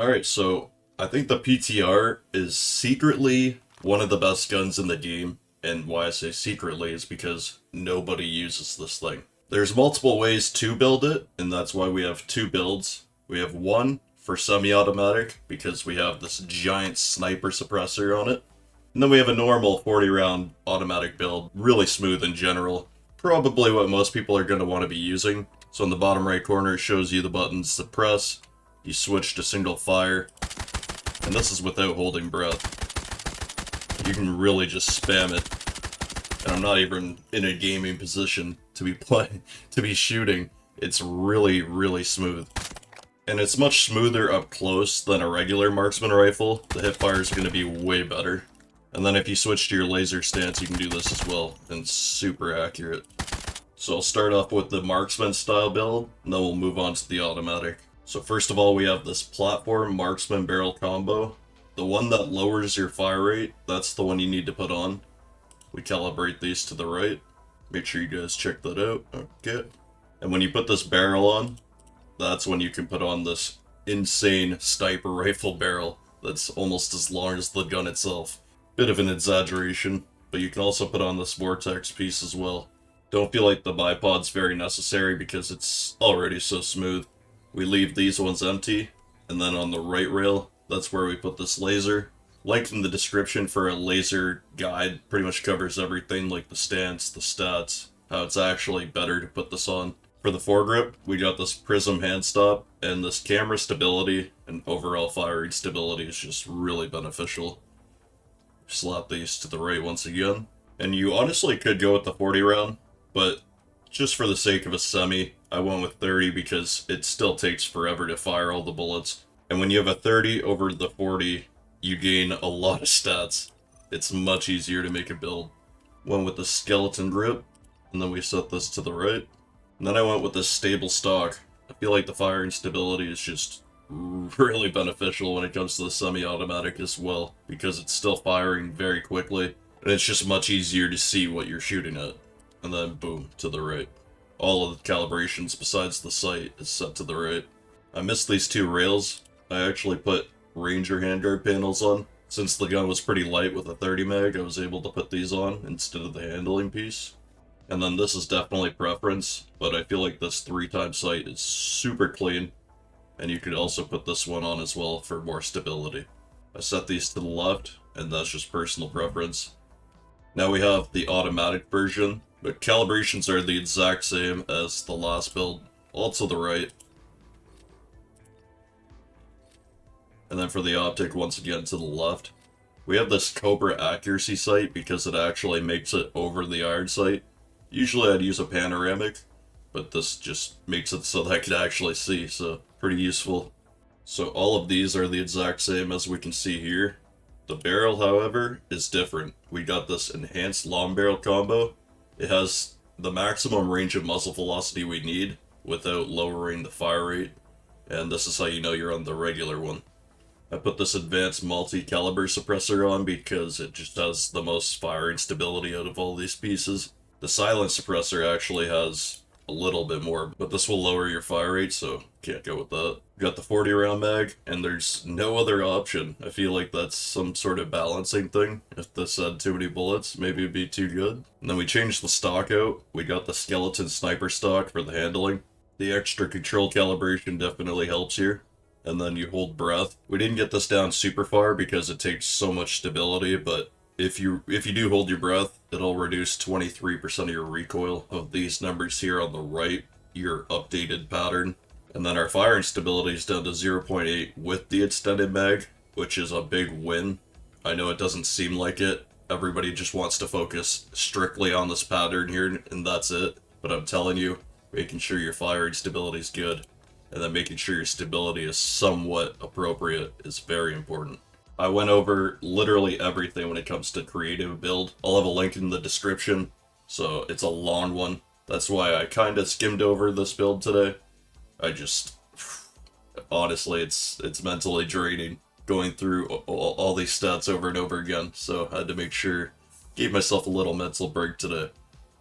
Alright, so I think the PTR is secretly one of the best guns in the game, and why I say secretly is because nobody uses this thing. There's multiple ways to build it, and that's why we have two builds. We have one for semi-automatic, because we have this giant sniper suppressor on it. And then we have a normal 40 round automatic build, really smooth in general. Probably what most people are going to want to be using. So in the bottom right corner it shows you the buttons to press, you switch to single fire, and this is without holding breath. You can really just spam it. And I'm not even in a gaming position to be shooting. It's really, really smooth. And it's much smoother up close than a regular marksman rifle. The hipfire is going to be way better. And then if you switch to your laser stance, you can do this as well, and super accurate. So I'll start off with the marksman style build, and then we'll move on to the automatic. So first of all, we have this platform marksman barrel combo. The one that lowers your fire rate, that's the one you need to put on. We calibrate these to the right. Make sure you guys check that out. Okay. And when you put this barrel on, that's when you can put on this insane sniper rifle barrel that's almost as long as the gun itself. Bit of an exaggeration, but you can also put on this vortex piece as well. Don't feel like the bipod's very necessary because it's already so smooth. We leave these ones empty, and then on the right rail, that's where we put this laser. Link in the description for a laser guide, pretty much covers everything like the stance, the stats, how it's actually better to put this on. For the foregrip, we got this prism hand stop, and this camera stability and overall firing stability is just really beneficial. Slap these to the right once again. And you honestly could go with the 40 round, but just for the sake of a semi, I went with 30 because it still takes forever to fire all the bullets. And when you have a 30 over the 40, you gain a lot of stats. It's much easier to make a build. Went with the skeleton grip, and then we set this to the right. And then I went with this stable stock. I feel like the firing stability is just really beneficial when it comes to the semi-automatic as well, because it's still firing very quickly, and it's just much easier to see what you're shooting at. And then boom, to the right. All of the calibrations besides the sight is set to the right. I missed these two rails. I actually put Ranger handguard panels on. Since the gun was pretty light with a 30 mag, I was able to put these on instead of the handling piece. And then this is definitely preference, but I feel like this 3x sight is super clean. And you could also put this one on as well for more stability. I set these to the left, and that's just personal preference. Now we have the automatic version, but calibrations are the exact same as the last build, all to the right. And then for the optic, once again to the left. We have this Cobra accuracy sight because it actually makes it over the iron sight. Usually I'd use a panoramic, but this just makes it so that I could actually see, so pretty useful. So all of these are the exact same as we can see here. The barrel, however, is different. We got this enhanced long barrel combo. It has the maximum range of muzzle velocity we need without lowering the fire rate, and this is how you know you're on the regular one. I put this advanced multi-caliber suppressor on because it just has the most firing stability out of all these pieces. The silent suppressor actually has a little bit more, but this will lower your fire rate, so can't go with that. Got the 40 round mag, and there's no other option. I feel like that's some sort of balancing thing. If this had too many bullets, maybe it'd be too good. And then we changed the stock out. We got the skeleton sniper stock for the handling. The extra control calibration definitely helps here. And then you hold breath. We didn't get this down super far because it takes so much stability, but if you do hold your breath, it'll reduce 23% of your recoil. Of these numbers here on the right, your updated pattern. And then our firing stability is down to 0.8 with the extended mag, which is a big win. I know it doesn't seem like it. Everybody just wants to focus strictly on this pattern here, and that's it. But I'm telling you, making sure your firing stability is good, and then making sure your stability is somewhat appropriate is very important. I went over literally everything when it comes to creative build. I'll have a link in the description, so it's a long one. That's why I kind of skimmed over this build today. Honestly, it's mentally draining going through all these stats over and over again, so I had to make sure, gave myself a little mental break today.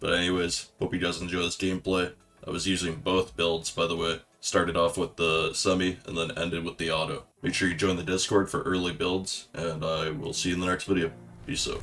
But anyways, hope you guys enjoy this gameplay. I was using both builds, by the way, Started off with the semi and then ended with the auto. Make sure you join the Discord for early builds, and I will see you in the next video. Peace out.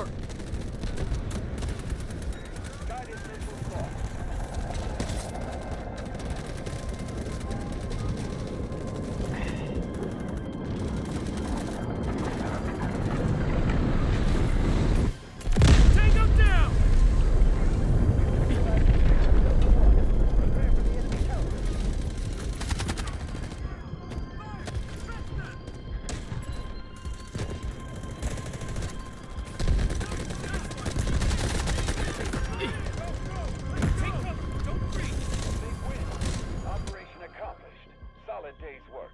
cover! Tango down! Take cover! Don't breathe! They win. Operation accomplished. Solid day's work.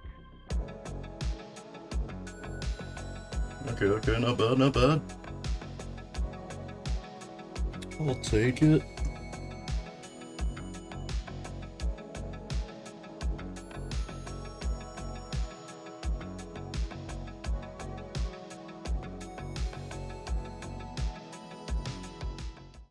Okay, not bad, not bad. I'll take it.